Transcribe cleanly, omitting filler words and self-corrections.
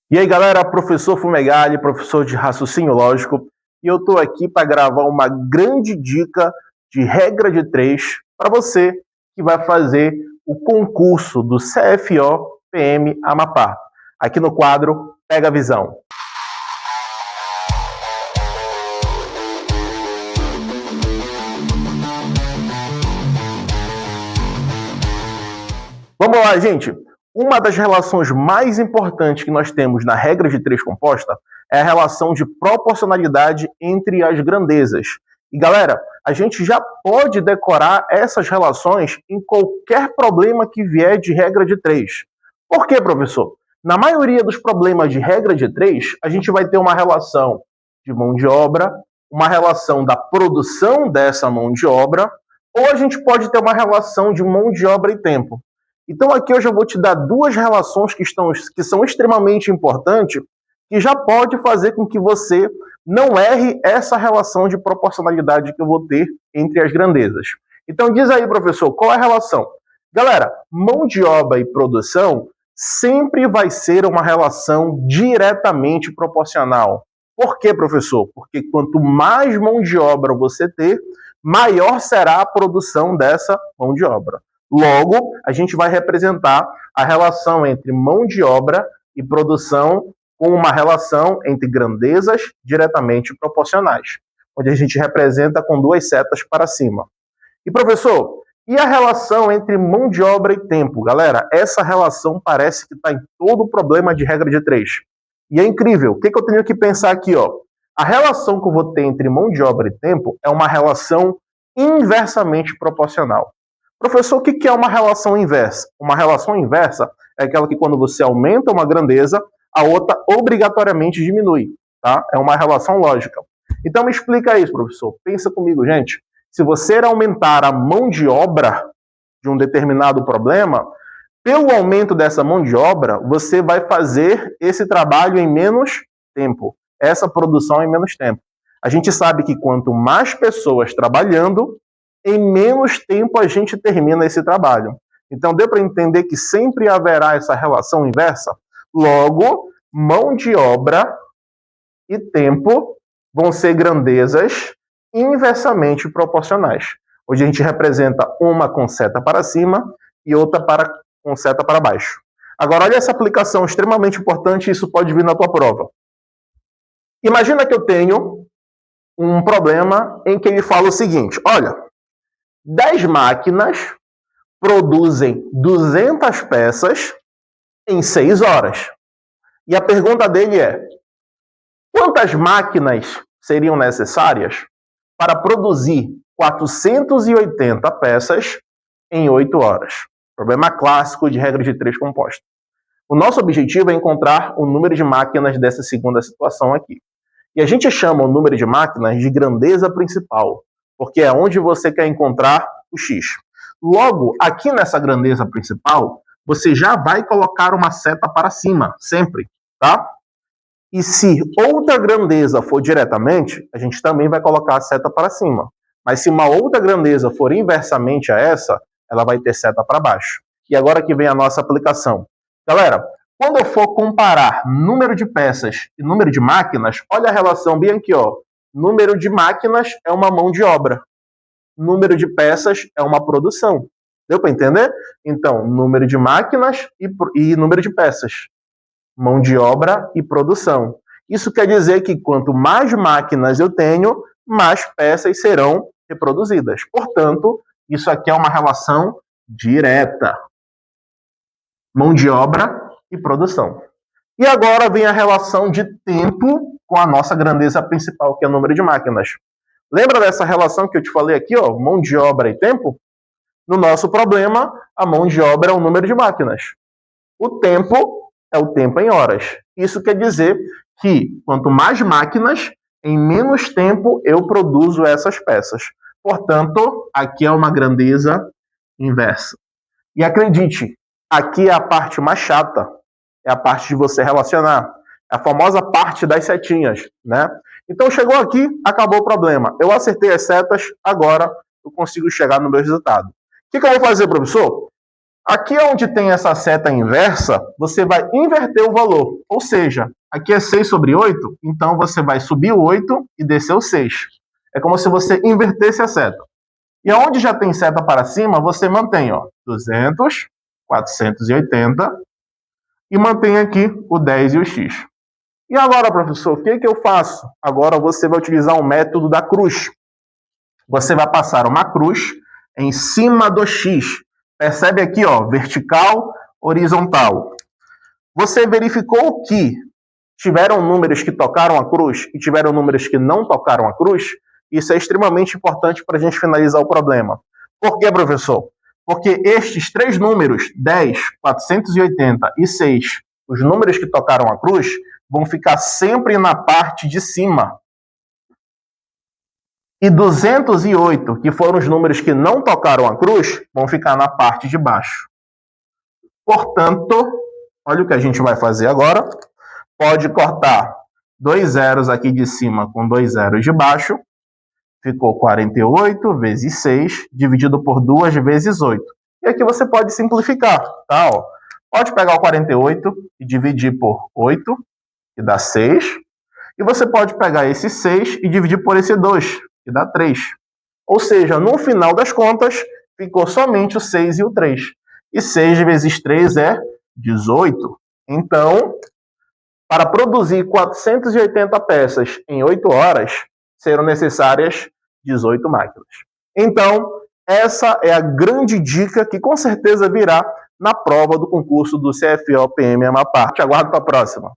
E aí, galera, professor Fumegali, professor de raciocínio lógico, e eu estou aqui para gravar uma grande dica de regra de 3 para você que vai fazer o concurso do CFO PM Amapá. Aqui no quadro Pega a Visão. Vamos lá, gente. Uma das relações mais importantes que nós temos na regra de 3 composta é a relação de proporcionalidade entre as grandezas. E galera, a gente já pode decorar essas relações em qualquer problema que vier de regra de 3. Por quê, professor? Na maioria dos problemas de regra de 3, a gente vai ter uma relação de mão de obra, uma relação da produção dessa mão de obra, ou a gente pode ter uma relação de mão de obra e tempo. Então aqui eu já vou te dar duas relações que são extremamente importantes, que já pode fazer com que você não erre essa relação de proporcionalidade que eu vou ter entre as grandezas. Então diz aí, professor, qual é a relação? Galera, mão de obra e produção sempre vai ser uma relação diretamente proporcional. Por quê, professor? Porque quanto mais mão de obra você ter, maior será a produção dessa mão de obra. Logo, a gente vai representar a relação entre mão de obra e produção com uma relação entre grandezas diretamente proporcionais, onde a gente representa com duas setas para cima. E professor, e a relação entre mão de obra e tempo? Galera, essa relação parece que está em todo o problema de regra de 3. E é incrível. O que eu tenho que pensar aqui? A relação que eu vou ter entre mão de obra e tempo é uma relação inversamente proporcional. Professor, o que é uma relação inversa? Uma relação inversa é aquela que quando você aumenta uma grandeza, a outra obrigatoriamente diminui. Tá? É uma relação lógica. Então me explica isso, professor. Pensa comigo, gente. Se você aumentar a mão de obra de um determinado problema, pelo aumento dessa mão de obra, você vai fazer esse trabalho em menos tempo. Essa produção em menos tempo. A gente sabe que quanto mais pessoas trabalhando, em menos tempo a gente termina esse trabalho. Então, deu para entender que sempre haverá essa relação inversa? Logo, mão de obra e tempo vão ser grandezas inversamente proporcionais, onde a gente representa uma com seta para cima e outra com seta para baixo. Agora, olha essa aplicação extremamente importante, isso pode vir na tua prova. Imagina que eu tenho um problema em que ele fala o seguinte, olha, 10 máquinas produzem 200 peças em 6 horas. E a pergunta dele é, quantas máquinas seriam necessárias para produzir 480 peças em 8 horas? Problema clássico de regra de 3 composta. O nosso objetivo é encontrar o número de máquinas dessa segunda situação aqui. E a gente chama o número de máquinas de grandeza principal, porque é onde você quer encontrar o X. Logo, aqui nessa grandeza principal, você já vai colocar uma seta para cima, sempre, tá? E se outra grandeza for diretamente, a gente também vai colocar a seta para cima. Mas se uma outra grandeza for inversamente a essa, ela vai ter seta para baixo. E agora que vem a nossa aplicação. Galera, quando eu for comparar número de peças e número de máquinas, olha a relação bem aqui, ó. Número de máquinas é uma mão de obra. Número de peças é uma produção. Deu para entender? Então, número de máquinas e número de peças. Mão de obra e produção. Isso quer dizer que quanto mais máquinas eu tenho, mais peças serão reproduzidas. Portanto, isso aqui é uma relação direta. Mão de obra e produção. E agora vem a relação de tempo com a nossa grandeza principal, que é o número de máquinas. Lembra dessa relação que eu te falei aqui, ó, mão de obra e tempo? No nosso problema, a mão de obra é o número de máquinas. O tempo é o tempo em horas. Isso quer dizer que quanto mais máquinas, em menos tempo eu produzo essas peças. Portanto, aqui é uma grandeza inversa. E acredite, aqui é a parte mais chata. É a parte de você relacionar. É a famosa parte das setinhas, né? Então chegou aqui, acabou o problema. Eu acertei as setas, agora eu consigo chegar no meu resultado. O que eu vou fazer, professor? Aqui onde tem essa seta inversa, você vai inverter o valor. Ou seja, aqui é 6 sobre 8, então você vai subir o 8 e descer o 6. É como se você invertesse a seta. E onde já tem seta para cima, você mantém 200, 480 e mantém aqui o 10 e o x. E agora, professor, o que eu faço? Agora você vai utilizar o método da cruz. Você vai passar uma cruz em cima do x. Percebe aqui, vertical, horizontal. Você verificou que tiveram números que tocaram a cruz e tiveram números que não tocaram a cruz? Isso é extremamente importante para a gente finalizar o problema. Por quê, professor? Porque estes três números, 10, 480 e 6, os números que tocaram a cruz, vão ficar sempre na parte de cima. E 208, que foram os números que não tocaram a cruz, vão ficar na parte de baixo. Portanto, olha o que a gente vai fazer agora. Pode cortar 2 zeros aqui de cima com 2 zeros de baixo. Ficou 48 vezes 6, dividido por 2 vezes 8. E aqui você pode simplificar, tá? Pode pegar o 48 e dividir por 8, que dá 6. E você pode pegar esse 6 e dividir por esse 2, que dá 3. Ou seja, no final das contas, ficou somente o 6 e o 3. E 6 vezes 3 é 18. Então, para produzir 480 peças em 8 horas, serão necessárias 18 máquinas. Então, essa é a grande dica que com certeza virá na prova do concurso do CFO PM Amapá. Te aguardo para a próxima.